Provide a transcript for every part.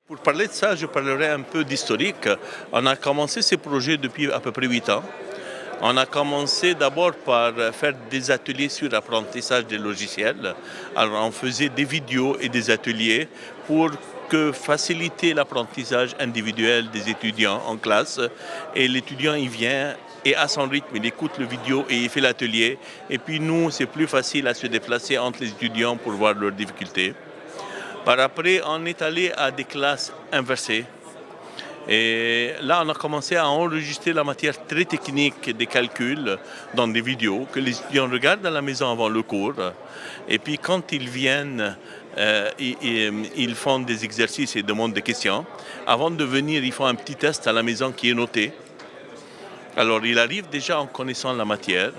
Pour parler de ça, je parlerai un peu d'historique. On a commencé ces projets depuis à peu près 8 ans. On a commencé d'abord par faire des ateliers sur l'apprentissage des logiciels. Alors on faisait des vidéos et des ateliers pour faciliter l'apprentissage individuel des étudiants en classe. Et l'étudiant, il vient et à son rythme, il écoute le vidéo et il fait l'atelier. Et puis nous, c'est plus facile à se déplacer entre les étudiants pour voir leurs difficultés. Par après, on est allé à des classes inversées. Et là, on a commencé à enregistrer la matière très technique des calculs dans des vidéos que les étudiants regardent à la maison avant le cours. Et puis, quand ils viennent, ils font des exercices et demandent des questions. Avant de venir, ils font un petit test à la maison qui est noté. Alors, ils arrivent déjà en connaissant la matière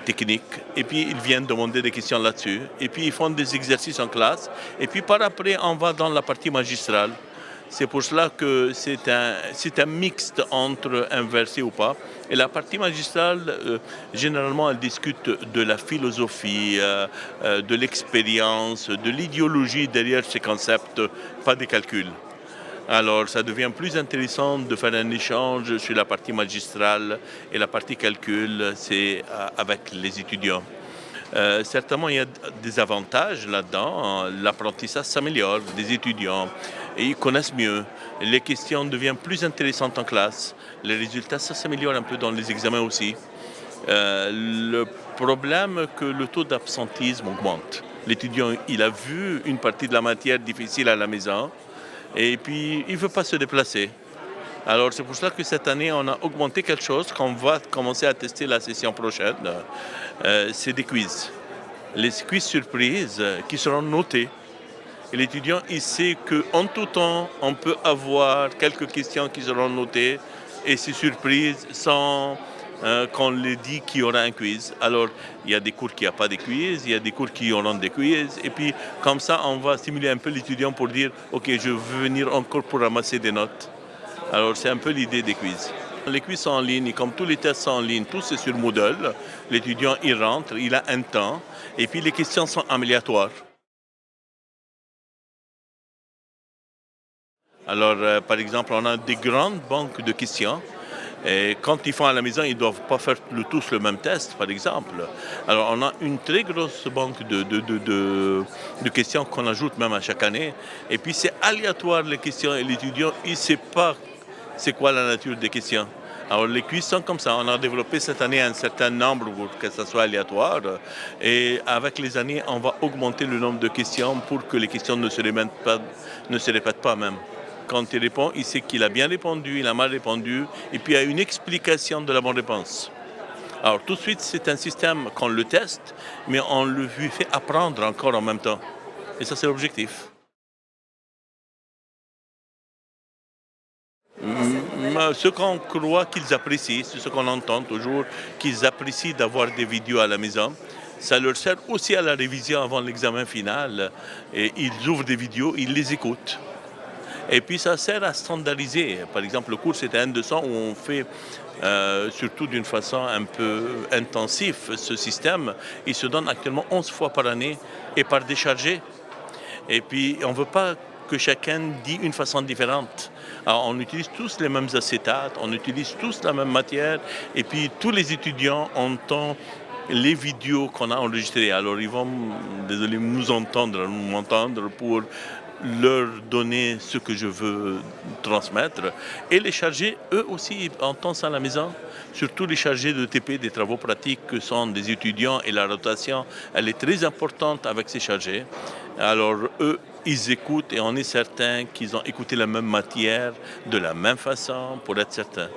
technique, et puis ils viennent demander des questions là-dessus, et puis ils font des exercices en classe, et puis par après, on va dans la partie magistrale. C'est pour cela que c'est un mixte entre inversé ou pas. Et la partie magistrale, généralement, elle discute de la philosophie, de l'expérience, de l'idéologie derrière ces concepts, pas des calculs. Alors, ça devient plus intéressant de faire un échange sur la partie magistrale et la partie calcul, c'est avec les étudiants. Certainement, il y a des avantages là-dedans. L'apprentissage s'améliore des étudiants et ils connaissent mieux. Les questions deviennent plus intéressantes en classe. Les résultats, ça s'améliore un peu dans les examens aussi. Le problème, que le taux d'absentisme augmente. L'étudiant, il a vu une partie de la matière difficile à la maison. Et puis, il ne veut pas se déplacer. Alors, c'est pour cela que cette année, on a augmenté quelque chose qu'on va commencer à tester la session prochaine. C'est des quiz. Les quiz surprises qui seront notés. Et l'étudiant, il sait qu'en tout temps, on peut avoir quelques questions qui seront notées et ces surprises sans qu'on lui dit qu'il y aura un quiz. Alors, il y a des cours qui n'ont pas de quiz, il y a des cours qui auront des quiz. Et puis, comme ça, on va stimuler un peu l'étudiant pour dire « Ok, je veux venir encore pour ramasser des notes ». Alors, c'est un peu l'idée des quiz. Les quiz sont en ligne, et comme tous les tests sont en ligne, tout c'est sur Moodle. L'étudiant, il rentre, il a un temps, et puis les questions sont aléatoires. Alors, par exemple, on a des grandes banques de questions. Et quand ils font à la maison, ils ne doivent pas faire tous le même test, par exemple. Alors, on a une très grosse banque de questions qu'on ajoute même à chaque année. Et puis, c'est aléatoire, les questions, et l'étudiant, il ne sait pas c'est quoi la nature des questions. Alors, les quiz sont comme ça. On a développé cette année un certain nombre pour que ça soit aléatoire. Et avec les années, on va augmenter le nombre de questions pour que les questions ne se répètent pas même. Quand il répond, il sait qu'il a bien répondu, il a mal répondu, et puis il y a une explication de la bonne réponse. Alors tout de suite, c'est un système qu'on le teste, mais on le lui fait apprendre encore en même temps. Et ça, c'est l'objectif. Ce qu'on croit qu'ils apprécient, c'est ce qu'on entend toujours, qu'ils apprécient d'avoir des vidéos à la maison. Ça leur sert aussi à la révision avant l'examen final. Et ils ouvrent des vidéos, ils les écoutent. Et puis ça sert à standardiser. Par exemple, le cours c'était un 200 où on fait surtout d'une façon un peu intensive ce système. Il se donne actuellement 11 fois par année et par déchargé. Et puis on ne veut pas que chacun dise une façon différente. Alors, on utilise tous les mêmes acétates, on utilise tous la même matière et puis tous les étudiants entendent les vidéos qu'on a enregistrées. Alors ils vont, désolé, m'entendre pour leur donner ce que je veux transmettre et les chargés, eux aussi, entendent ça à la maison. Surtout les chargés de TP, des travaux pratiques que sont des étudiants et la rotation, elle est très importante avec ces chargés. Alors eux, ils écoutent et on est certain qu'ils ont écouté la même matière de la même façon pour être certains.